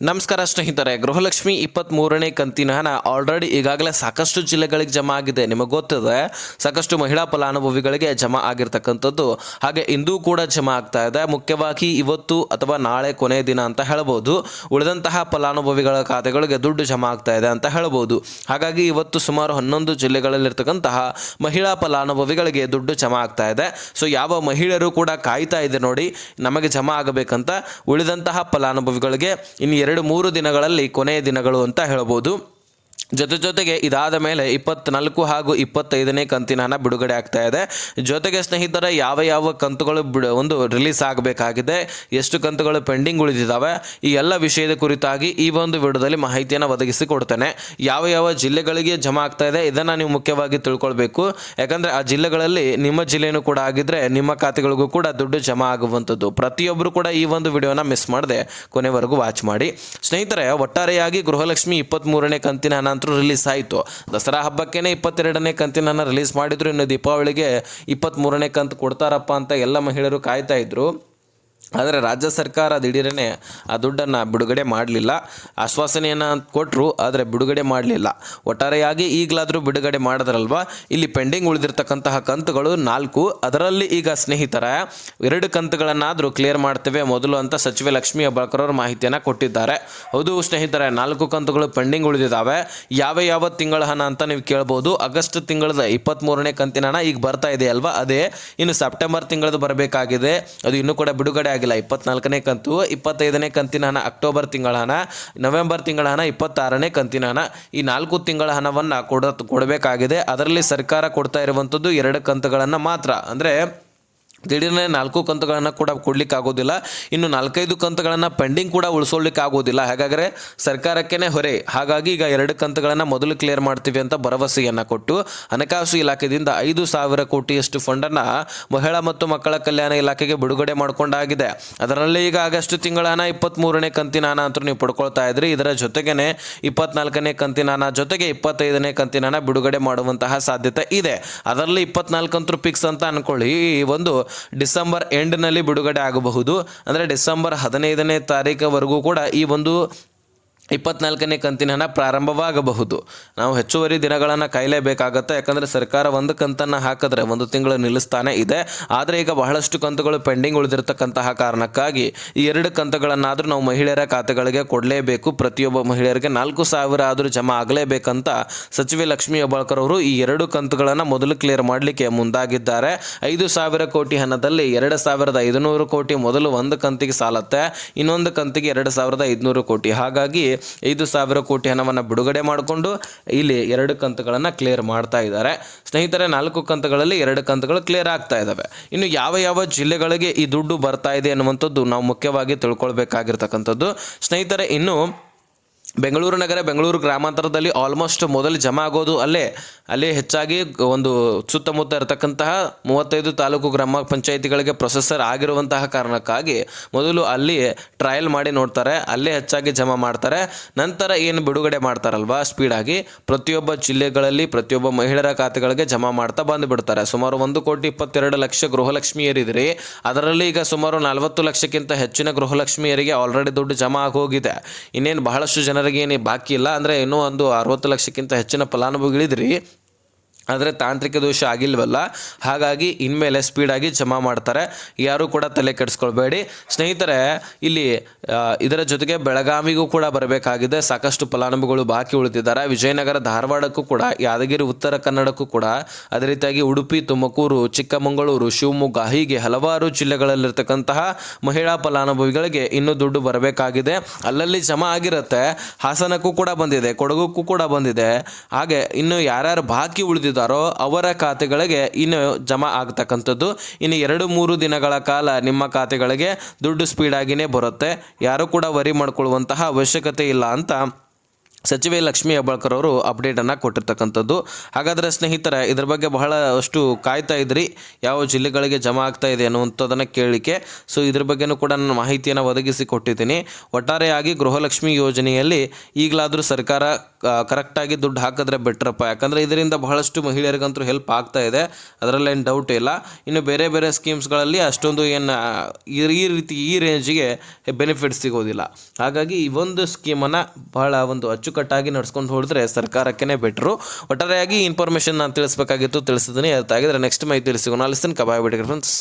ನಮಸ್ಕಾರ ಸ್ನೇಹಿತರೆ, ಗೃಹಲಕ್ಷ್ಮಿ 23ನೇ ಕಂತಿನ ಹಣ ಆಲ್ರೆಡಿ ಈಗಾಗಲೇ ಸಾಕಷ್ಟು ಜಿಲ್ಲೆಗಳಿಗೆ ಜಮಾ ಆಗಿದೆ. ನಿಮಗೆ ಗೊತ್ತಿದೆ, ಸಾಕಷ್ಟು ಮಹಿಳಾ ಫಲಾನುಭವಿಗಳಿಗೆ ಜಮಾ ಆಗಿರ್ತಕ್ಕಂಥದ್ದು. ಹಾಗೆ ಇಂದು ಕೂಡ ಜಮಾ ಆಗ್ತಾ ಇದೆ. ಮುಖ್ಯವಾಗಿ ಇವತ್ತು ಅಥವಾ ನಾಳೆ ಕೊನೆಯ ದಿನ ಅಂತ ಹೇಳ್ಬೋದು. ಉಳಿದಂತಹ ಫಲಾನುಭವಿಗಳ ಖಾತೆಗಳಿಗೆ ದುಡ್ಡು ಜಮಾ ಆಗ್ತಾ ಇದೆ ಅಂತ ಹೇಳ್ಬೋದು. ಹಾಗಾಗಿ ಇವತ್ತು ಸುಮಾರು 11 ಜಿಲ್ಲೆಗಳಲ್ಲಿರ್ತಕ್ಕಂತಹ ಮಹಿಳಾ ಫಲಾನುಭವಿಗಳಿಗೆ ದುಡ್ಡು ಜಮಾ ಆಗ್ತಾ ಇದೆ. ಸೊ ಯಾವ ಮಹಿಳೆಯರು ಕೂಡ ಕಾಯ್ತಾ ಇದೆ ನೋಡಿ ನಮಗೆ ಜಮಾ ಆಗಬೇಕಂತ, ಉಳಿದಂತಹ ಫಲಾನುಭವಿಗಳಿಗೆ ಇನ್ನು 2-3 ದಿನಗಳಲ್ಲಿ ಕೊನೆಯ ದಿನಗಳು ಅಂತ ಹೇಳ್ಬೋದು. ಜೊತೆಗೆ ಇದಾದ ಮೇಲೆ 24 ಹಾಗೂ 25ನೇ ಕಂತಿನ ಹಣ ಬಿಡುಗಡೆ ಆಗ್ತಾ ಇದೆ. ಜೊತೆಗೆ ಸ್ನೇಹಿತರೆ, ಯಾವ ಕಂತುಗಳು ರಿಲೀಸ್ ಆಗಬೇಕಾಗಿದೆ, ಎಷ್ಟು ಕಂತುಗಳು ಪೆಂಡಿಂಗ್ ಉಳಿದಿದ್ದಾವೆ, ಈ ಎಲ್ಲ ವಿಷಯದ ಕುರಿತಾಗಿ ಈ ಒಂದು ವಿಡಿಯೋದಲ್ಲಿ ಮಾಹಿತಿಯನ್ನು ಒದಗಿಸಿಕೊಡ್ತೇನೆ. ಯಾವ ಜಿಲ್ಲೆಗಳಿಗೆ ಜಮಾ ಆಗ್ತಾ ಇದೆ ಇದನ್ನು ನೀವು ಮುಖ್ಯವಾಗಿ ತಿಳ್ಕೊಳ್ಬೇಕು. ಯಾಕಂದರೆ ಆ ಜಿಲ್ಲೆಗಳಲ್ಲಿ ನಿಮ್ಮ ಜಿಲ್ಲೆಯೂ ಕೂಡ ಆಗಿದ್ದರೆ ನಿಮ್ಮ ಖಾತೆಗಳಿಗೂ ಕೂಡ ದುಡ್ಡು ಜಮಾ ಆಗುವಂಥದ್ದು. ಪ್ರತಿಯೊಬ್ಬರು ಕೂಡ ಈ ಒಂದು ವಿಡಿಯೋನ ಮಿಸ್ ಮಾಡದೆ ಕೊನೆವರೆಗೂ ವಾಚ್ ಮಾಡಿ. ಸ್ನೇಹಿತರೆ, ಒಟ್ಟಾರೆಯಾಗಿ ಗೃಹಲಕ್ಷ್ಮಿ 23ನೇ ಕಂತಿನ ಹಣ ರಿಲೀಸ್ ಆಯಿತು. ದಸರಾ ಹಬ್ಬಕ್ಕೇನೆ 22ನೇ ಕಂತಿನ ರಿಲೀಸ್ ಮಾಡಿದ್ರು. ಇನ್ನು ದೀಪಾವಳಿಗೆ 23ನೇ ಕಂತು ಕೊಡ್ತಾರಪ್ಪ ಅಂತ ಎಲ್ಲ ಮಹಿಳೆಯರು ಕಾಯ್ತಾ ಇದ್ರು. ಆದರೆ ರಾಜ್ಯ ಸರ್ಕಾರ ದಿಢೀರನೆ ಆ ದುಡ್ಡನ್ನು ಬಿಡುಗಡೆ ಮಾಡಲಿಲ್ಲ. ಆಶ್ವಾಸನೆಯನ್ನು ಕೊಟ್ಟರು, ಆದರೆ ಬಿಡುಗಡೆ ಮಾಡಲಿಲ್ಲ. ಒಟ್ಟಾರೆಯಾಗಿ ಈಗಲಾದರೂ ಬಿಡುಗಡೆ ಮಾಡಿದ್ರಲ್ವ. ಇಲ್ಲಿ ಪೆಂಡಿಂಗ್ ಉಳಿದಿರ್ತಕ್ಕಂತಹ ಕಂತುಗಳು 4. ಅದರಲ್ಲಿ ಈಗ ಸ್ನೇಹಿತರ 2 ಕಂತುಗಳನ್ನಾದರೂ ಕ್ಲಿಯರ್ ಮಾಡ್ತೇವೆ ಮೊದಲು ಅಂತ ಸಚಿವೆ ಲಕ್ಷ್ಮೀ ಹೆಬ್ಬಾಳ್ಕರ್ ಅವರು ಮಾಹಿತಿಯನ್ನು ಕೊಟ್ಟಿದ್ದಾರೆ. ಹೌದು ಸ್ನೇಹಿತರೆ, 4 ಕಂತುಗಳು ಪೆಂಡಿಂಗ್ ಉಳಿದಿದ್ದಾವೆ. ಯಾವ ತಿಂಗಳ ಹಣ ಅಂತ ನೀವು ಕೇಳ್ಬೋದು. ಆಗಸ್ಟ್ ತಿಂಗಳದ 23ನೇ ಕಂತಿನ ಹಣ ಈಗ ಬರ್ತಾ ಇದೆ ಅಲ್ವಾ, ಅದೇ ಇನ್ನು ಸೆಪ್ಟೆಂಬರ್ ತಿಂಗಳದು ಬರಬೇಕಾಗಿದೆ. ಅದು ಇನ್ನೂ ಕೂಡ ಬಿಡುಗಡೆ ಆಗಿಲ್ಲ. 24ನೇ ಕಂತು, 25ನೇ ಕಂತಿನ ಹಣ ಅಕ್ಟೋಬರ್ ತಿಂಗಳ ಹಣ, ನವೆಂಬರ್ ತಿಂಗಳ ಹಣ, 26ನೇ ಕಂತಿನ ಹಣ, ಈ 4 ತಿಂಗಳ ಹಣವನ್ನು ಕೊಡಬೇಕಾಗಿದೆ. ಅದರಲ್ಲಿ ಸರ್ಕಾರ ಕೊಡ್ತಾ ಇರುವಂಥದ್ದು 2 ಕಂತುಗಳನ್ನು ಮಾತ್ರ. ಅಂದರೆ ದಿಢೀರ್ನೆ 4 ಕಂತುಗಳನ್ನು ಕೂಡ ಕೊಡ್ಲಿಕ್ಕೆ ಆಗೋದಿಲ್ಲ. ಇನ್ನು 4-5 ಕಂತುಗಳನ್ನು ಪೆಂಡಿಂಗ್ ಕೂಡ ಉಳಿಸೋಲಿಕ್ಕೆ ಆಗೋದಿಲ್ಲ. ಹಾಗಾದರೆ ಸರ್ಕಾರಕ್ಕೇ ಹೊರೆ. ಹಾಗಾಗಿ ಈಗ 2 ಕಂತುಗಳನ್ನು ಮೊದಲು ಕ್ಲಿಯರ್ ಮಾಡ್ತೀವಿ ಅಂತ ಭರವಸೆಯನ್ನು ಕೊಟ್ಟು ಹಣಕಾಸು ಇಲಾಖೆಯಿಂದ 5,000 ಕೋಟಿಯಷ್ಟು ಫಂಡನ್ನು ಮಹಿಳಾ ಮತ್ತು ಮಕ್ಕಳ ಕಲ್ಯಾಣ ಇಲಾಖೆಗೆ ಬಿಡುಗಡೆ ಮಾಡಿಕೊಂಡಾಗಿದೆ. ಅದರಲ್ಲಿ ಈಗ ಆಗಸ್ಟ್ ತಿಂಗಳ ಹಣ 23ನೇ ಕಂತಿನ ಹಣ ಅಂತ ನೀವು ಪಡ್ಕೊಳ್ತಾ ಇದ್ರಿ. ಇದರ ಜೊತೆಗೇ 24ನೇ ಕಂತಿನ ಹಣ ಜೊತೆಗೆ 25ನೇ ಕಂತಿನ ಹಣ ಬಿಡುಗಡೆ ಮಾಡುವಂತಹ ಸಾಧ್ಯತೆ ಇದೆ. ಅದರಲ್ಲಿ 24 ಅಂತೂ ಫಿಕ್ಸ್ ಅಂತ ಅನ್ಕೊಳ್ಳಿ. ಈ ಒಂದು ಡಿಸೆಂಬರ್ ಎಂಡ್ನಲ್ಲಿ ಬಿಡುಗಡೆ ಆಗಬಹುದು. ಅಂದರೆ ಡಿಸೆಂಬರ್ 15ನೇ ತಾರೀಕುವರೆಗೂ ಕೂಡ ಈ ಒಂದು 24ನೇ ಕಂತಿನ ಹಣ ಪ್ರಾರಂಭವಾಗಬಹುದು. ನಾವು ಹೆಚ್ಚುವರಿ ದಿನಗಳನ್ನು ಕಾಯಲೇಬೇಕಾಗತ್ತೆ. ಯಾಕಂದರೆ ಸರ್ಕಾರ ಒಂದು ಕಂತನ್ನು ಹಾಕಿದ್ರೆ 1 ತಿಂಗಳು ನಿಲ್ಲಿಸ್ತಾನೆ ಇದೆ. ಆದರೆ ಈಗ ಬಹಳಷ್ಟು ಕಂತುಗಳು ಪೆಂಡಿಂಗ್ ಉಳಿದಿರ್ತಕ್ಕಂತಹ ಕಾರಣಕ್ಕಾಗಿ ಈ 2 ಕಂತುಗಳನ್ನಾದರೂ ನಾವು ಮಹಿಳೆಯರ ಖಾತೆಗಳಿಗೆ ಕೊಡಲೇಬೇಕು. ಪ್ರತಿಯೊಬ್ಬ ಮಹಿಳೆಯರಿಗೆ 4,000 ಆದರೂ ಜಮಾ ಆಗಲೇಬೇಕಂತ ಸಚಿವೆ ಲಕ್ಷ್ಮೀ ಹೆಬ್ಬಾಳ್ಕರ್ ಅವರು ಈ 2 ಕಂತುಗಳನ್ನು ಮೊದಲು ಕ್ಲಿಯರ್ ಮಾಡಲಿಕ್ಕೆ ಮುಂದಾಗಿದ್ದಾರೆ. 5,000 ಕೋಟಿ ಹಣದಲ್ಲಿ 2,500 ಕೋಟಿ ಮೊದಲು ಒಂದು ಕಂತಿಗೆ ಸಾಲತ್ತೆ, ಇನ್ನೊಂದು ಕಂತಿಗೆ 2,500 ಕೋಟಿ. ಹಾಗಾಗಿ 5,000 ಕೋಟಿ ಹಣವನ್ನು ಬಿಡುಗಡೆ ಮಾಡಿಕೊಂಡು ಇಲ್ಲಿ 2 ಕಂತುಗಳನ್ನು ಕ್ಲಿಯರ್ ಮಾಡ್ತಾ ಇದ್ದಾರೆ. ಸ್ನೇಹಿತರೆ, 4 ಕಂತುಗಳಲ್ಲಿ 2 ಕಂತುಗಳು ಕ್ಲಿಯರ್ ಆಗ್ತಾ ಇದ್ದಾವೆ. ಇನ್ನು ಯಾವ ಜಿಲ್ಲೆಗಳಿಗೆ ಈ ದುಡ್ಡು ಬರ್ತಾ ಇದೆ ಅನ್ನುವಂಥದ್ದು ನಾವು ಮುಖ್ಯವಾಗಿ ತಿಳ್ಕೊಳ್ಬೇಕಾಗಿರ್ತಕ್ಕಂಥದ್ದು. ಸ್ನೇಹಿತರೆ, ಇನ್ನು ಬೆಂಗಳೂರು ನಗರ, ಬೆಂಗಳೂರು ಗ್ರಾಮಾಂತರದಲ್ಲಿ ಆಲ್ಮೋಸ್ಟ್ ಮೊದಲು ಜಮಾ ಆಗೋದು ಅಲ್ಲೇ ಹೆಚ್ಚಾಗಿ ಒಂದು ಸುತ್ತಮುತ್ತ ಇರತಕ್ಕಂತಹ 35 ತಾಲೂಕು ಗ್ರಾಮ ಪಂಚಾಯಿತಿಗಳಿಗೆ ಪ್ರೊಸೆಸರ್ ಆಗಿರುವಂತಹ ಕಾರಣಕ್ಕಾಗಿ ಮೊದಲು ಅಲ್ಲಿ ಟ್ರಯಲ್ ಮಾಡಿ ನೋಡ್ತಾರೆ, ಅಲ್ಲೇ ಹೆಚ್ಚಾಗಿ ಜಮಾ ಮಾಡ್ತಾರೆ. ನಂತರ ಏನು ಬಿಡುಗಡೆ ಮಾಡ್ತಾರಲ್ವಾ ಸ್ಪೀಡಾಗಿ ಪ್ರತಿಯೊಬ್ಬ ಜಿಲ್ಲೆಗಳಲ್ಲಿ ಪ್ರತಿಯೊಬ್ಬ ಮಹಿಳೆಯರ ಖಾತೆಗಳಿಗೆ ಜಮಾ ಮಾಡ್ತಾ ಬಂದುಬಿಡ್ತಾರೆ. ಸುಮಾರು 1,22,00,000 ಗೃಹಲಕ್ಷ್ಮಿಯರಿದ್ರಿ. ಅದರಲ್ಲಿ ಈಗ ಸುಮಾರು 40 ಲಕ್ಷಕ್ಕಿಂತ ಹೆಚ್ಚಿನ ಗೃಹಲಕ್ಷ್ಮಿಯರಿಗೆ ಆಲ್ರೆಡಿ ದುಡ್ಡು ಜಮಾ ಆಗೋಗಿದೆ. ಇನ್ನೇನು ಬಹಳಷ್ಟು ಜನರಿಗೆ ಏನು ಬಾಕಿ ಇಲ್ಲ. ಅಂದರೆ ಇನ್ನೂ ಒಂದು 60 ಲಕ್ಷಕ್ಕಿಂತ ಹೆಚ್ಚಿನ ಫಲಾನುಭವಿಗಳಿದ್ರಿ. ಆದರೆ ತಾಂತ್ರಿಕ ದೋಷ ಆಗಿಲ್ವಲ್ಲ, ಹಾಗಾಗಿ ಇನ್ಮೇಲೆ ಸ್ಪೀಡಾಗಿ ಜಮಾ ಮಾಡ್ತಾರೆ. ಯಾರೂ ಕೂಡ ತಲೆ ಕೆಡಿಸ್ಕೊಳ್ಬೇಡಿ ಸ್ನೇಹಿತರೆ. ಇಲ್ಲಿ ಇದರ ಜೊತೆಗೆ ಬೆಳಗಾವಿಗೂ ಕೂಡ ಬರಬೇಕಾಗಿದೆ. ಸಾಕಷ್ಟು ಫಲಾನುಭವಿಗಳು ಬಾಕಿ ಉಳಿದಿದ್ದಾರೆ. ವಿಜಯನಗರ, ಧಾರವಾಡಕ್ಕೂ ಕೂಡ, ಯಾದಗಿರಿ, ಉತ್ತರ ಕನ್ನಡಕ್ಕೂ ಕೂಡ, ಅದೇ ರೀತಿಯಾಗಿ ಉಡುಪಿ, ತುಮಕೂರು, ಚಿಕ್ಕಮಗಳೂರು, ಶಿವಮೊಗ್ಗ, ಹೀಗೆ ಹಲವಾರು ಜಿಲ್ಲೆಗಳಲ್ಲಿರ್ತಕ್ಕಂತಹ ಮಹಿಳಾ ಫಲಾನುಭವಿಗಳಿಗೆ ಇನ್ನೂ ದುಡ್ಡು ಬರಬೇಕಾಗಿದೆ. ಅಲ್ಲಲ್ಲಿ ಜಮಾ ಆಗಿರುತ್ತೆ. ಹಾಸನಕ್ಕೂ ಕೂಡ ಬಂದಿದೆ, ಕೊಡಗುಕ್ಕೂ ಕೂಡ ಬಂದಿದೆ. ಹಾಗೆ ಇನ್ನು ಯಾರ್ಯಾರು ಬಾಕಿ ಉಳಿದಿದ್ದಾರೆ ಅವರ ಖಾತೆಗಳಿಗೆ ಇನ್ನು ಜಮಾ ಆಗ್ತಕ್ಕಂಥದ್ದು. ಇನ್ನು 2-3 ದಿನಗಳ ಕಾಲ ನಿಮ್ಮ ಖಾತೆಗಳಿಗೆ ದುಡ್ಡು ಸ್ಪೀಡಾಗಿಯೇ ಬರುತ್ತೆ. ಯಾರು ಕೂಡ ವರಿ ಮಾಡ್ಕೊಳ್ಳುವಂತಹ ಅವಶ್ಯಕತೆ ಇಲ್ಲ ಅಂತ ಸಚಿವೆ ಲಕ್ಷ್ಮೀ ಹೆಬ್ಬಾಳ್ಕರ್ ಅವರು ಅಪ್ಡೇಟನ್ನು ಕೊಟ್ಟಿರ್ತಕ್ಕಂಥದ್ದು. ಹಾಗಾದರೆ ಸ್ನೇಹಿತರೆ, ಇದ್ರ ಬಗ್ಗೆ ಬಹಳಷ್ಟು ಕಾಯ್ತಾ ಇದ್ರಿ ಯಾವ ಜಿಲ್ಲೆಗಳಿಗೆ ಜಮಾ ಆಗ್ತಾ ಇದೆ ಅನ್ನುವಂಥದ್ದನ್ನು ಕೇಳಲಿಕ್ಕೆ. ಸೊ ಇದ್ರ ಬಗ್ಗೆನೂ ಕೂಡ ನಾನು ಮಾಹಿತಿಯನ್ನು ಒದಗಿಸಿ ಕೊಟ್ಟಿದ್ದೀನಿ. ಒಟ್ಟಾರೆಯಾಗಿ ಗೃಹಲಕ್ಷ್ಮಿ ಯೋಜನೆಯಲ್ಲಿ ಈಗಲಾದರೂ ಸರ್ಕಾರ ಕರೆಕ್ಟಾಗಿ ದುಡ್ಡು ಹಾಕಿದ್ರೆ ಬೆಟ್ರಪ್ಪ. ಯಾಕಂದರೆ ಇದರಿಂದ ಬಹಳಷ್ಟು ಮಹಿಳೆಯರಿಗಂತೂ ಹೆಲ್ಪ್ ಆಗ್ತಾ ಇದೆ, ಅದರಲ್ಲೇನು ಡೌಟ್ ಇಲ್ಲ. ಇನ್ನು ಬೇರೆ ಬೇರೆ ಸ್ಕೀಮ್ಸ್ಗಳಲ್ಲಿ ಅಷ್ಟೊಂದು ಏನು ಈ ರೇಂಜಿಗೆ ಬೆನಿಫಿಟ್ಸ್ ಸಿಗೋದಿಲ್ಲ. ಹಾಗಾಗಿ ಈ ಒಂದು ಸ್ಕೀಮನ್ನು ಬಹಳ ಒಂದು ಅಚ್ಚುಕಟ್ಟಾಗಿ ನಡ್ಸ್ಕೊಂಡು ಹೋದರೆ ಸರ್ಕಾರಕ್ಕೇ ಬೆಟ್ರು. ಒಟ್ಟಾರೆಯಾಗಿ ಇನ್ಫಾರ್ಮೇಷನ್ ನಾನು ತಿಳಿಸ್ಬೇಕಾಗಿತ್ತು, ತಿಳಿಸಿದ್ದೀನಿ. ಅರ್ಥ ಆಗಿದ್ರೆ ನೆಕ್ಸ್ಟ್ ಮಾಹಿತಿ ತಿಳಿಸಿಗೋಣ. ಲಿಸನ್ ಕಬಾಯ್ ಬಿಡಿ ಫ್ರೆಂಡ್ಸ್.